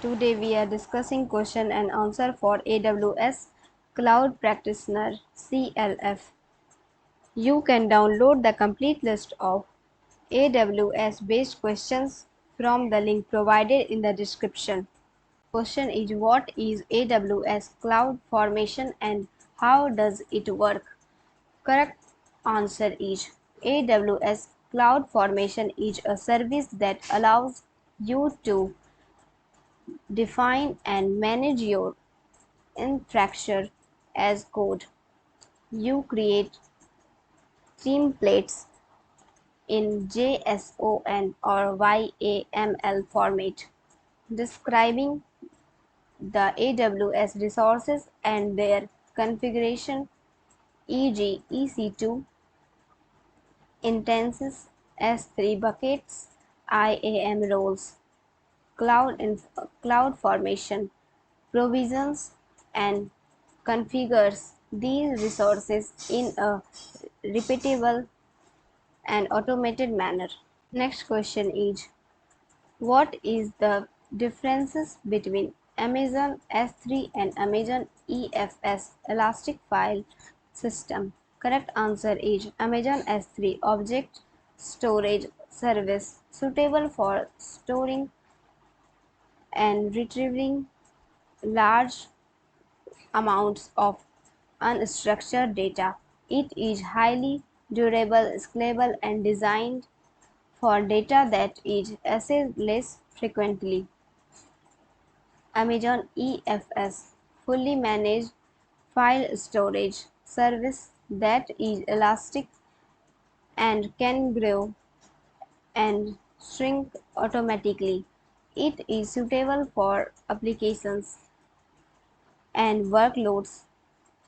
Today we are discussing question and answer for AWS Cloud Practitioner CLF. You can download the complete list of AWS based questions from the link provided in the description. Question is, what is AWS Cloud Formation and how does it work? Correct answer is, AWS Cloud Formation is a service that allows you to define and manage your infrastructure as code. You create templates in JSON or YAML format describing the AWS resources and their configuration, e.g. EC2 instances, S3 buckets, IAM roles, cloud formation, provisions, and configures these resources in a repeatable and automated manner. Next question is, what is the differences between Amazon S3 and Amazon EFS Elastic File System? Correct answer is, Amazon S3 object storage service suitable for storing and retrieving large amounts of unstructured data. It is highly durable, scalable, and designed for data that is accessed less frequently. Amazon EFS fully managed file storage service that is elastic and can grow and shrink automatically. It is suitable for applications and workloads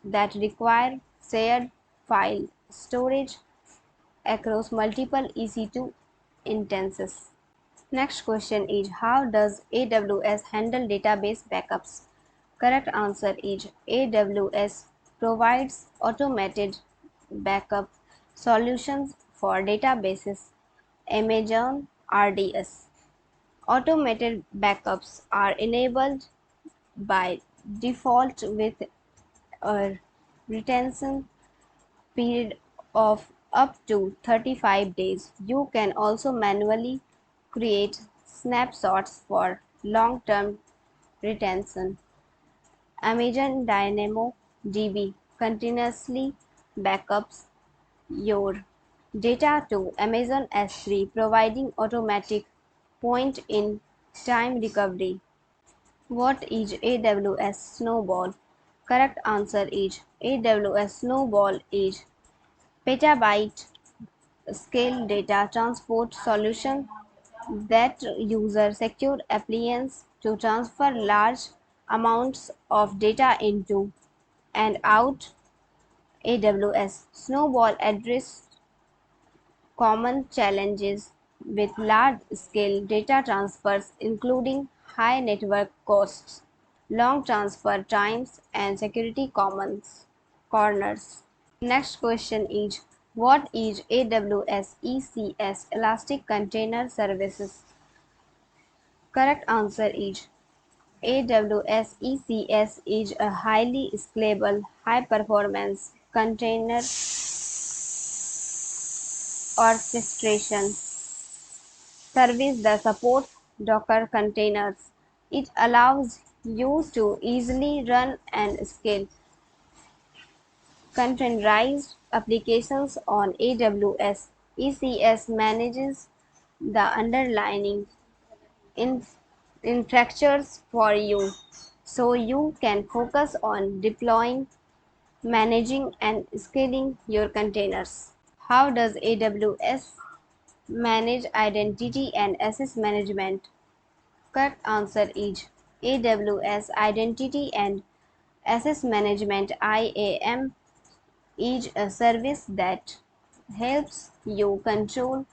that require shared file storage across multiple EC2 instances. Next question is, how does AWS handle database backups? Correct answer is, AWS provides automated backup solutions for databases. Amazon RDS. Automated backups are enabled by default with a retention period of up to 35 days. You can also manually create snapshots for long-term retention. Amazon DynamoDB continuously backups your data to Amazon S3, providing automatic point-in-time recovery. What is AWS Snowball? Correct answer is, AWS Snowball is petabyte scale data transport solution that uses secure appliance to transfer large amounts of data into and out. AWS Snowball address common challenges with large-scale data transfers, including high network costs, long transfer times, and security corners. Next question is, what is AWS ECS Elastic Container Services? Correct answer is, AWS ECS is a highly scalable, high-performance container orchestration service that supports Docker containers. It allows you to easily run and scale containerized applications on AWS. ECS manages the underlying infrastructures for you, so you can focus on deploying, managing, and scaling your containers. How does AWS manage identity and access management? Correct answer is, AWS Identity and Access Management IAM is a service that helps you control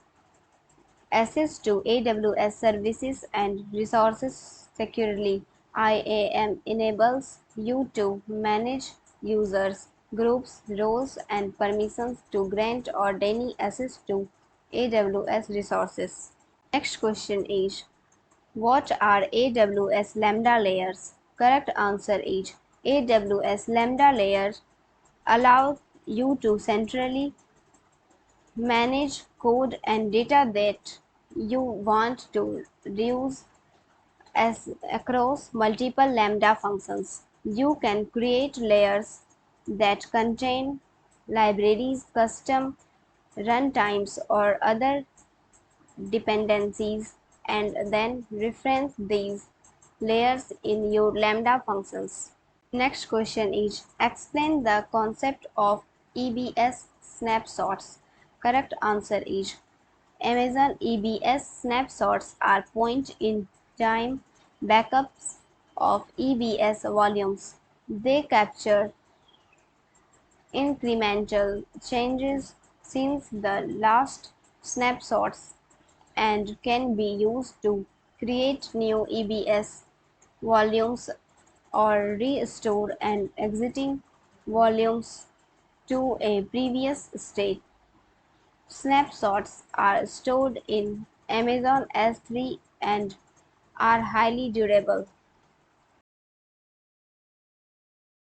access to AWS services and resources securely. IAM enables you to manage users, groups, roles, and permissions to grant or deny access to AWS resources. Next question is, What are AWS Lambda layers? Correct answer is AWS Lambda layers allow you to centrally manage code and data that you want to reuse as across multiple Lambda functions. You can create layers that contain libraries, custom runtimes, or other dependencies and then reference these layers in your Lambda functions. Next question is explain the concept of EBS snapshots. Correct answer is Amazon EBS snapshots are point in time backups of EBS volumes. They capture incremental changes since the last snapshots and can be used to create new EBS volumes or restore an existing volumes to a previous state. Snapshots are stored in Amazon S3 and are highly durable.